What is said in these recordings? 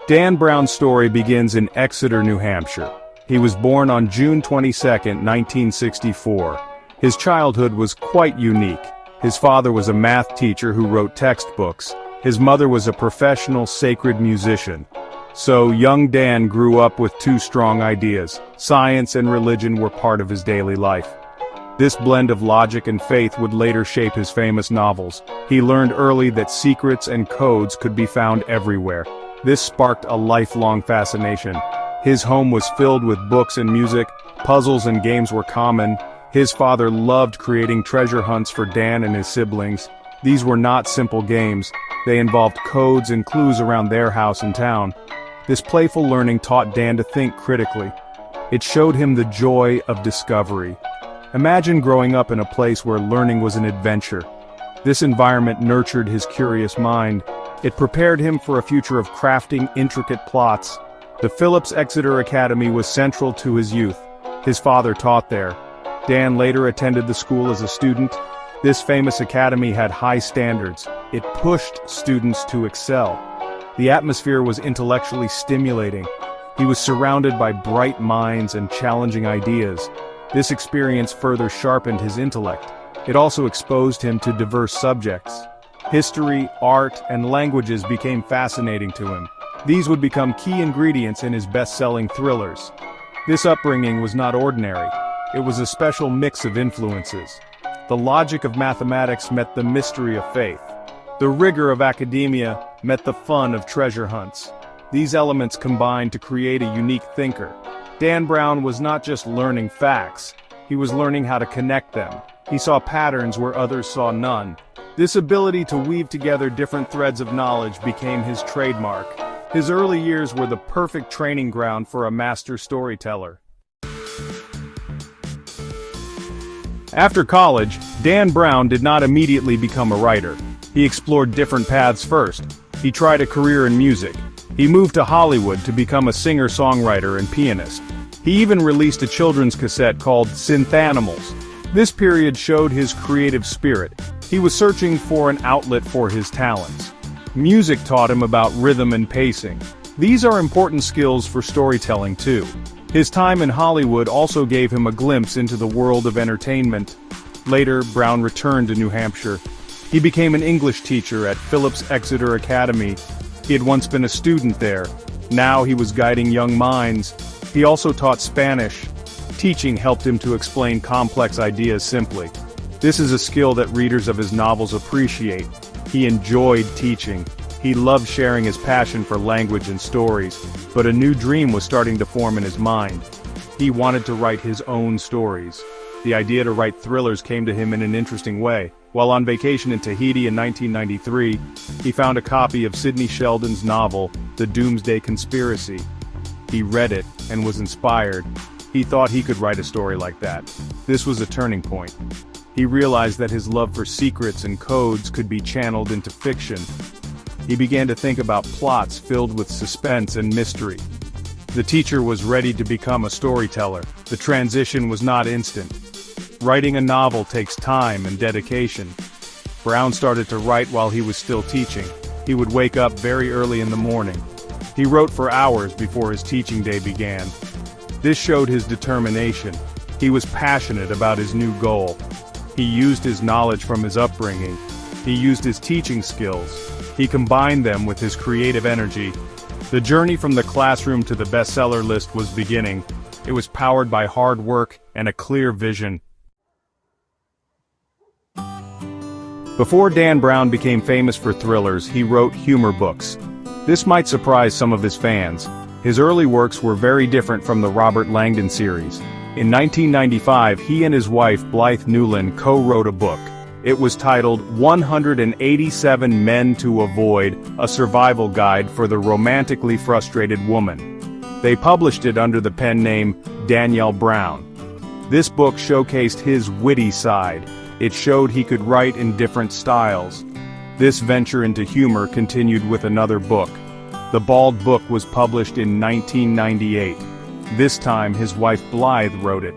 Dan Brown's story begins in Exeter, New Hampshire. He was born on June 22, 1964. His childhood was quite unique. His father was a math teacher who wrote textbooks. His mother was a professional sacred musician. So young Dan grew up with two strong ideas. Science and religion were part of his daily life. This blend of logic and faith would later shape his famous novels. He learned early that secrets and codes could be found everywhere. This sparked a lifelong fascination. His home was filled with books and music, puzzles and games were common. His father loved creating treasure hunts for Dan and his siblings. These were not simple games. They involved codes and clues around their house and town. This playful learning taught Dan to think critically. It showed him the joy of discovery. Imagine growing up in a place where learning was an adventure. This environment nurtured his curious mind. It prepared him for a future of crafting intricate plots. The Phillips Exeter Academy was central to his youth. His father taught there. Dan later attended the school as a student. This famous academy had high standards. It pushed students to excel. The atmosphere was intellectually stimulating. He was surrounded by bright minds and challenging ideas. This experience further sharpened his intellect. It also exposed him to diverse subjects. History, art, and languages became fascinating to him. These would become key ingredients in his best-selling thrillers. This upbringing was not ordinary. It was a special mix of influences. The logic of mathematics met the mystery of faith. The rigor of academia met the fun of treasure hunts. These elements combined to create a unique thinker. Dan Brown was not just learning facts, he was learning how to connect them. He saw patterns where others saw none. This ability to weave together different threads of knowledge became his trademark. His early years were the perfect training ground for a master storyteller. After college, Dan Brown did not immediately become a writer. He explored different paths first. He tried a career in music. He moved to Hollywood to become a singer-songwriter and pianist. He even released a children's cassette called Synthanimals. This period showed his creative spirit. He was searching for an outlet for his talents. Music taught him about rhythm and pacing. These are important skills for storytelling too. His time in Hollywood also gave him a glimpse into the world of entertainment. Later, Brown returned to New Hampshire. He became an English teacher at Phillips Exeter Academy. He had once been a student there. Now he was guiding young minds. He also taught Spanish. Teaching helped him to explain complex ideas simply. This is a skill that readers of his novels appreciate. He enjoyed teaching. He loved sharing his passion for language and stories, but a new dream was starting to form in his mind. He wanted to write his own stories. The idea to write thrillers came to him in an interesting way. While on vacation in Tahiti in 1993, he found a copy of Sidney Sheldon's novel, The Doomsday Conspiracy. He read it and was inspired. He thought he could write a story like that. This was a turning point. He realized that his love for secrets and codes could be channeled into fiction. He began to think about plots filled with suspense and mystery. The teacher was ready to become a storyteller. The transition was not instant. Writing a novel takes time and dedication. Brown started to write while he was still teaching. He would wake up very early in the morning. He wrote for hours before his teaching day began. This showed his determination. He was passionate about his new goal. He used his knowledge from his upbringing. He used his teaching skills. He combined them with his creative energy. The journey from the classroom to the bestseller list was beginning. It was powered by hard work and a clear vision. Before Dan Brown became famous for thrillers, he wrote humor books. This might surprise some of his fans. His early works were very different from the Robert Langdon series. In 1995, he and his wife Blythe Newland co-wrote a book. It was titled 187 Men to Avoid, a Survival Guide for the Romantically Frustrated Woman. They published it under the pen name Danielle Brown. This book showcased his witty side. It showed he could write in different styles. This venture into humor continued with another book. The Bald Book was published in 1998. This time his wife Blythe wrote it.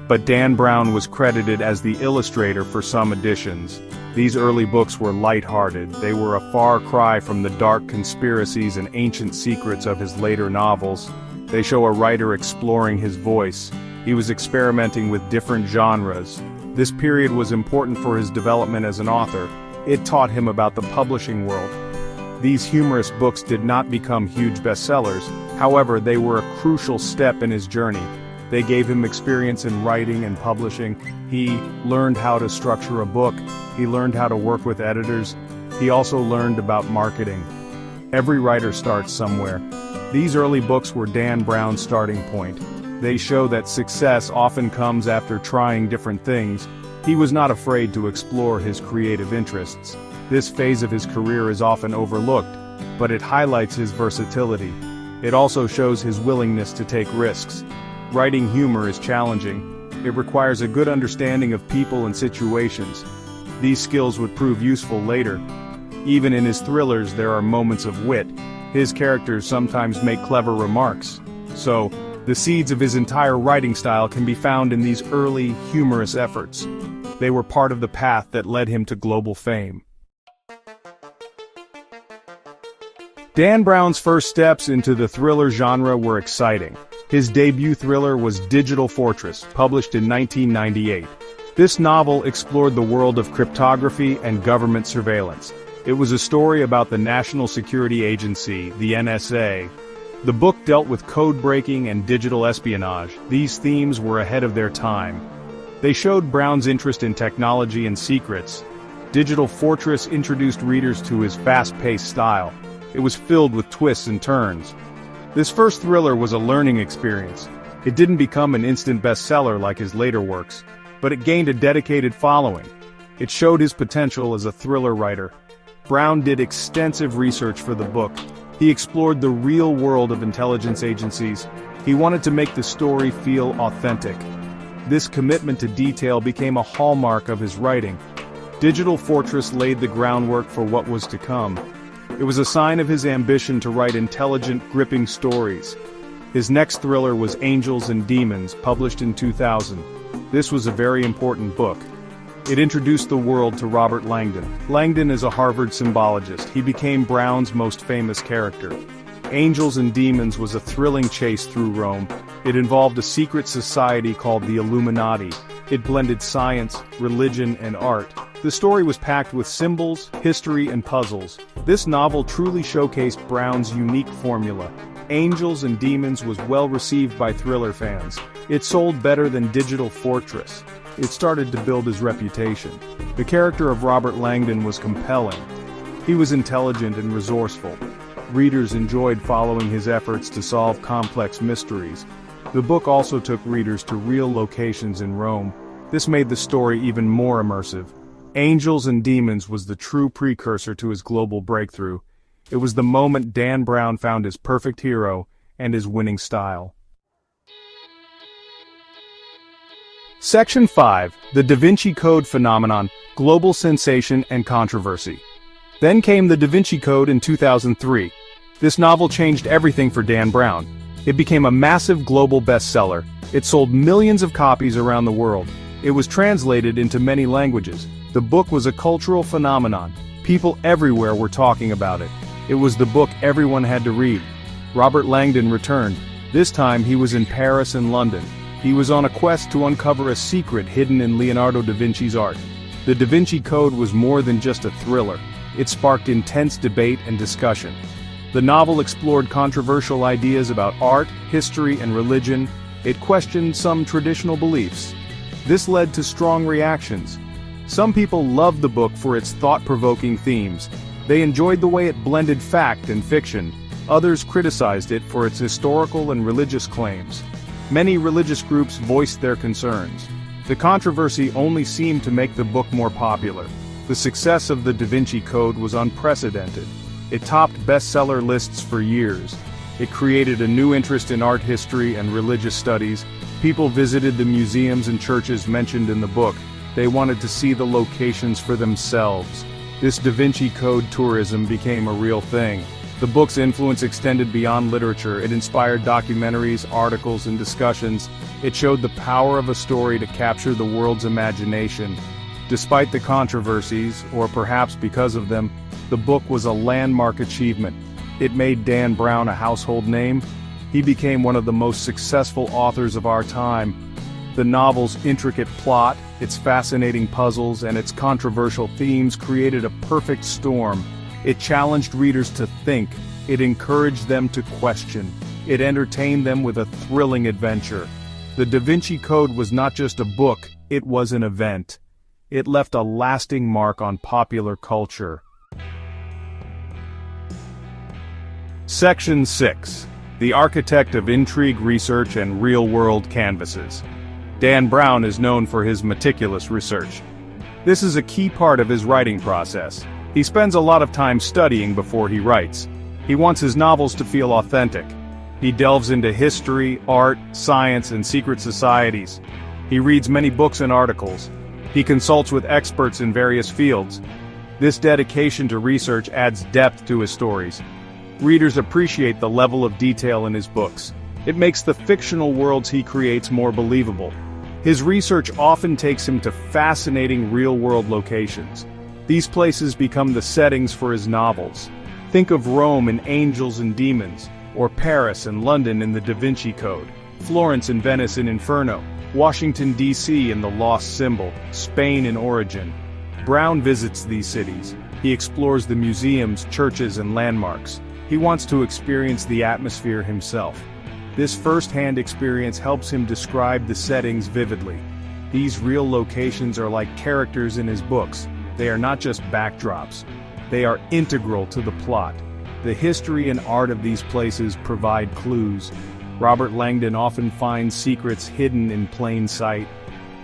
but Dan Brown was credited as the illustrator for some editions. These early books were light-hearted. They were a far cry from the dark conspiracies and ancient secrets of his later novels. They show a writer exploring his voice. He was experimenting with different genres. This period was important for his development as an author. It taught him about the publishing world. These humorous books did not become huge bestsellers, however, they were a crucial step in his journey. They gave him experience in writing and publishing. He learned how to structure a book. He learned how to work with editors. He also learned about marketing. Every writer starts somewhere. These early books were Dan Brown's starting point. They show that success often comes after trying different things. He was not afraid to explore his creative interests. This phase of his career is often overlooked, but it highlights his versatility. It also shows his willingness to take risks. Writing humor is challenging. It requires a good understanding of people and situations. These skills would prove useful later. Even in his thrillers there are moments of wit. His characters sometimes make clever remarks. So, the seeds of his entire writing style can be found in these early, humorous efforts. They were part of the path that led him to global fame. Dan Brown's first steps into the thriller genre were exciting. His debut thriller was Digital Fortress, published in 1998. This novel explored the world of cryptography and government surveillance. It was a story about the National Security Agency, the NSA. The book dealt with code breaking and digital espionage. These themes were ahead of their time. They showed Brown's interest in technology and secrets. Digital Fortress introduced readers to his fast-paced style. It was filled with twists and turns. This first thriller was a learning experience. It didn't become an instant bestseller like his later works, but it gained a dedicated following. It showed his potential as a thriller writer. Brown did extensive research for the book. He explored the real world of intelligence agencies. He wanted to make the story feel authentic. This commitment to detail became a hallmark of his writing. Digital Fortress laid the groundwork for what was to come. It was a sign of his ambition to write intelligent, gripping stories. His next thriller was Angels and Demons, published in 2000. This was a very important book. It introduced the world to Robert Langdon. Langdon is a Harvard symbologist. He became Brown's most famous character. Angels and Demons was a thrilling chase through Rome. It involved a secret society called the Illuminati. It blended science, religion, and art. The story was packed with symbols, history, and puzzles. This novel truly showcased Brown's unique formula. Angels and Demons was well received by thriller fans. It sold better than Digital Fortress. It started to build his reputation. The character of Robert Langdon was compelling. He was intelligent and resourceful. Readers enjoyed following his efforts to solve complex mysteries. The book also took readers to real locations in Rome. This made the story even more immersive. Angels and Demons was the true precursor to his global breakthrough. It was the moment Dan Brown found his perfect hero and his winning style. Section 5. The Da Vinci Code Phenomenon, Global Sensation and Controversy. Then came the Da Vinci Code in 2003. This novel changed everything for Dan Brown. It became a massive global bestseller. It sold millions of copies around the world. It was translated into many languages. The book was a cultural phenomenon. People everywhere were talking about it. It was the book everyone had to read. Robert Langdon returned. This time he was in Paris and London. He was on a quest to uncover a secret hidden in Leonardo da Vinci's art. The Da Vinci Code was more than just a thriller. It sparked intense debate and discussion. The novel explored controversial ideas about art, history, and religion. It questioned some traditional beliefs. This led to strong reactions. Some people loved the book for its thought-provoking themes. They enjoyed the way it blended fact and fiction. Others criticized it for its historical and religious claims. Many religious groups voiced their concerns. The controversy only seemed to make the book more popular. The success of the Da Vinci Code was unprecedented. It topped bestseller lists for years. It created a new interest in art history and religious studies. People visited the museums and churches mentioned in the book. They wanted to see the locations for themselves. This Da Vinci Code tourism became a real thing. The book's influence extended beyond literature. It inspired documentaries, articles, and discussions. It showed the power of a story to capture the world's imagination. Despite the controversies, or perhaps because of them, the book was a landmark achievement. It made Dan Brown a household name. He became one of the most successful authors of our time. The novel's intricate plot, its fascinating puzzles, and its controversial themes created a perfect storm. It challenged readers to think. It encouraged them to question. It entertained them with a thrilling adventure. The Da Vinci Code was not just a book, it was an event. It left a lasting mark on popular culture. Section 6. The Architect of Intrigue Research and Real-World Canvases. Dan Brown is known for his meticulous research. This is a key part of his writing process. He spends a lot of time studying before he writes. He wants his novels to feel authentic. He delves into history, art, science, and secret societies. He reads many books and articles. He consults with experts in various fields. This dedication to research adds depth to his stories. Readers appreciate the level of detail in his books. It makes the fictional worlds he creates more believable. His research often takes him to fascinating real-world locations. These places become the settings for his novels. Think of Rome in Angels and Demons, or Paris and London in the Da Vinci Code, Florence and Venice in Inferno, Washington, D.C. in The Lost Symbol, Spain in Origin. Brown visits these cities. He explores the museums, churches, and landmarks. He wants to experience the atmosphere himself. This first-hand experience helps him describe the settings vividly. These real locations are like characters in his books. They are not just backdrops. They are integral to the plot. The history and art of these places provide clues. Robert Langdon often finds secrets hidden in plain sight.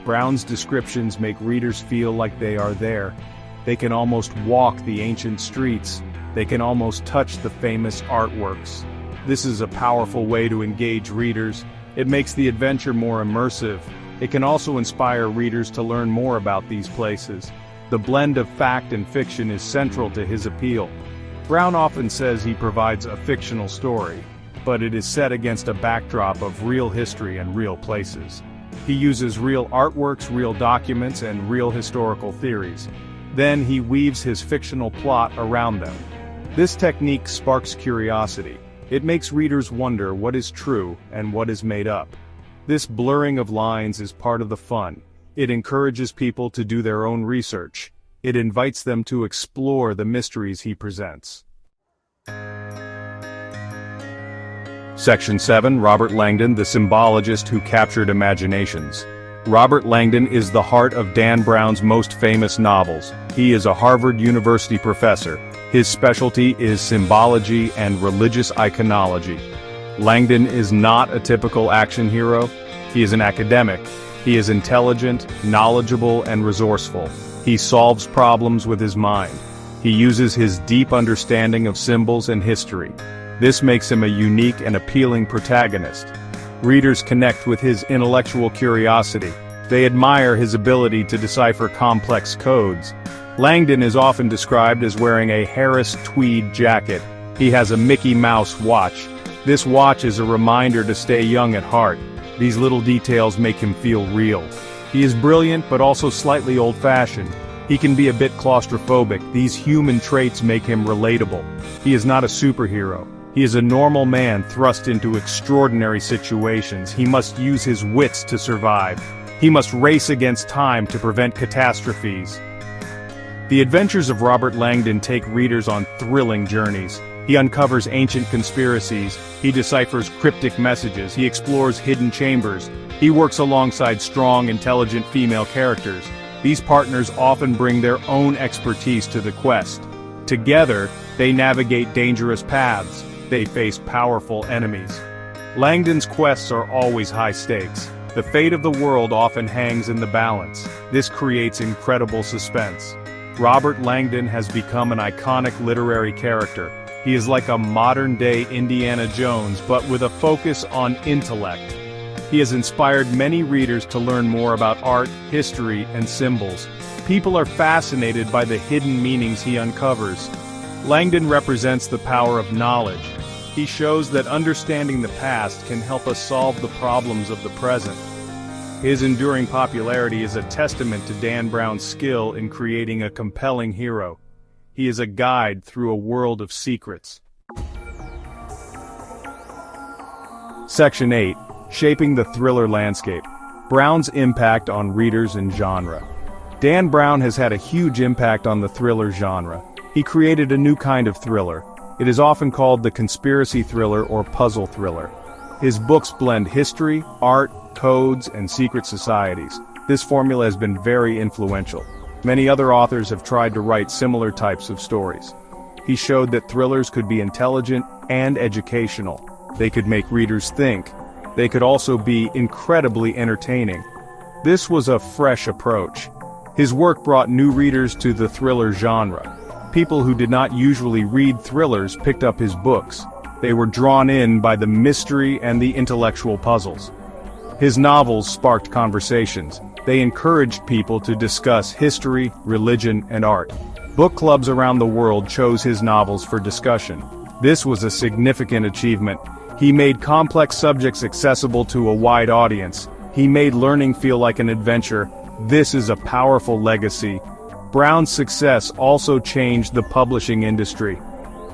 Brown's descriptions make readers feel like they are there. They can almost walk the ancient streets. They can almost touch the famous artworks. This is a powerful way to engage readers. It makes the adventure more immersive. It can also inspire readers to learn more about these places. The blend of fact and fiction is central to his appeal. Brown often says he provides a fictional story, but it is set against a backdrop of real history and real places. He uses real artworks, real documents, and real historical theories. Then he weaves his fictional plot around them. This technique sparks curiosity. It makes readers wonder what is true and what is made up. This blurring of lines is part of the fun. It encourages people to do their own research. It invites them to explore the mysteries he presents. Section 7. Robert Langdon, the symbologist who captured imaginations. Robert Langdon is the heart of Dan Brown's most famous novels. He is a Harvard University professor. His specialty is symbology and religious iconology. Langdon is not a typical action hero. He is an academic. He is intelligent, knowledgeable, and resourceful. He solves problems with his mind. He uses his deep understanding of symbols and history. This makes him a unique and appealing protagonist. Readers connect with his intellectual curiosity. They admire his ability to decipher complex codes. Langdon is often described as wearing a Harris tweed jacket. He has a Mickey Mouse watch. This watch is a reminder to stay young at heart. These little details make him feel real. He is brilliant but also slightly old-fashioned. He can be a bit claustrophobic. These human traits make him relatable. He is not a superhero. He is a normal man thrust into extraordinary situations. He must use his wits to survive. He must race against time to prevent catastrophes. The adventures of Robert Langdon take readers on thrilling journeys. He uncovers ancient conspiracies. He deciphers cryptic messages. He explores hidden chambers. He works alongside strong, intelligent female characters. These partners often bring their own expertise to the quest. Together, they navigate dangerous paths. They face powerful enemies. Langdon's quests are always high stakes. The fate of the world often hangs in the balance. This creates incredible suspense. Robert Langdon has become an iconic literary character. He is like a modern-day Indiana Jones, but with a focus on intellect. He has inspired many readers to learn more about art, history, and symbols. People are fascinated by the hidden meanings he uncovers. Langdon represents the power of knowledge. He shows that understanding the past can help us solve the problems of the present. His enduring popularity is a testament to Dan Brown's skill in creating a compelling hero. He is a guide through a world of secrets. Section 8. Shaping the thriller landscape. Brown's impact on readers and genre. Dan Brown has had a huge impact on the thriller genre. He created a new kind of thriller. It is often called the conspiracy thriller or puzzle thriller. His books blend history, art, codes, and secret societies. This formula has been very influential. Many other authors have tried to write similar types of stories. He showed that thrillers could be intelligent and educational. They could make readers think. They could also be incredibly entertaining. This was a fresh approach. His work brought new readers to the thriller genre. People who did not usually read thrillers picked up his books. They were drawn in by the mystery and the intellectual puzzles. His novels sparked conversations. They encouraged people to discuss history, religion, and art. Book clubs around the world chose his novels for discussion. This was a significant achievement. He made complex subjects accessible to a wide audience. He made learning feel like an adventure. This is a powerful legacy. Brown's success also changed the publishing industry.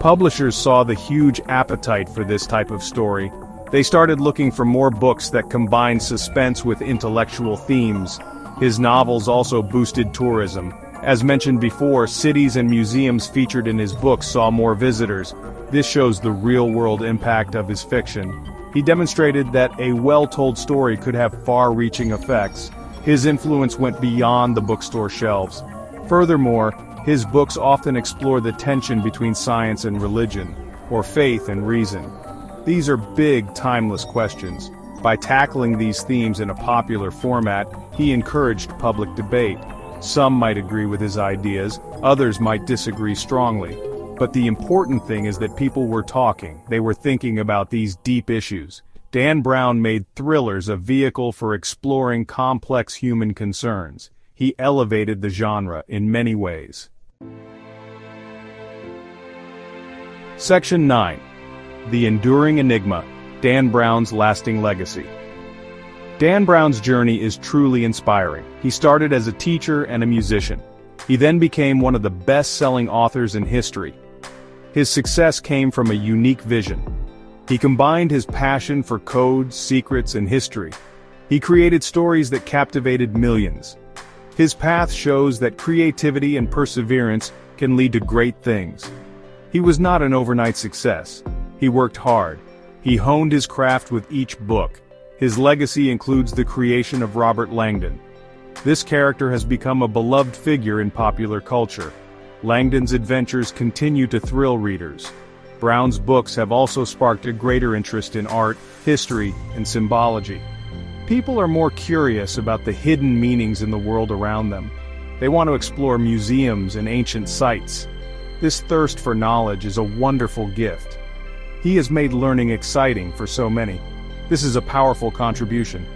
Publishers saw the huge appetite for this type of story. They started looking for more books that combined suspense with intellectual themes. His novels also boosted tourism. As mentioned before, cities and museums featured in his books saw more visitors. This shows the real-world impact of his fiction. He demonstrated that a well-told story could have far-reaching effects. His influence went beyond the bookstore shelves. Furthermore, his books often explore the tension between science and religion, or faith and reason. These are big, timeless questions. By tackling these themes in a popular format, he encouraged public debate. Some might agree with his ideas, others might disagree strongly. But the important thing is that people were talking, they were thinking about these deep issues. Dan Brown made thrillers a vehicle for exploring complex human concerns. He elevated the genre in many ways. Section 9. The Enduring Enigma, Dan Brown's Lasting Legacy. Dan Brown's journey is truly inspiring. He started as a teacher and a musician. He then became one of the best-selling authors in history. His success came from a unique vision. He combined his passion for codes, secrets, and history. He created stories that captivated millions. His path shows that creativity and perseverance can lead to great things. He was not an overnight success. He worked hard. He honed his craft with each book. His legacy includes the creation of Robert Langdon. This character has become a beloved figure in popular culture. Langdon's adventures continue to thrill readers. Brown's books have also sparked a greater interest in art, history, and symbology. People are more curious about the hidden meanings in the world around them. They want to explore museums and ancient sites. This thirst for knowledge is a wonderful gift. He has made learning exciting for so many. This is a powerful contribution.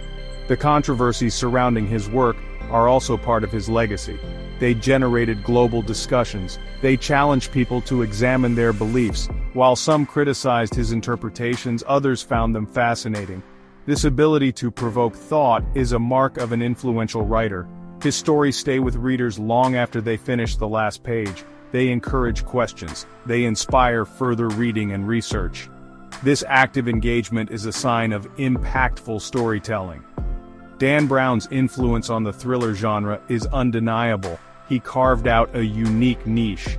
The controversies surrounding his work are also part of his legacy. They generated global discussions. They challenged people to examine their beliefs. While some criticized his interpretations, others found them fascinating. This ability to provoke thought is a mark of an influential writer. His stories stay with readers long after they finish the last page. They encourage questions. They inspire further reading and research. This active engagement is a sign of impactful storytelling. Dan Brown's influence on the thriller genre is undeniable. He carved out a unique niche.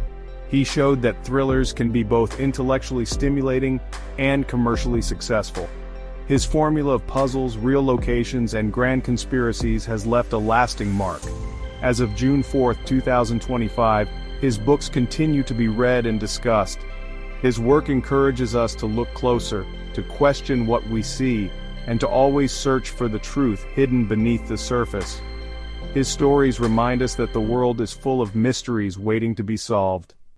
He showed that thrillers can be both intellectually stimulating and commercially successful. His formula of puzzles, real locations, and grand conspiracies has left a lasting mark. As of June 4, 2025, his books continue to be read and discussed. His work encourages us to look closer, to question what we see, and to always search for the truth hidden beneath the surface. His stories remind us that the world is full of mysteries waiting to be solved.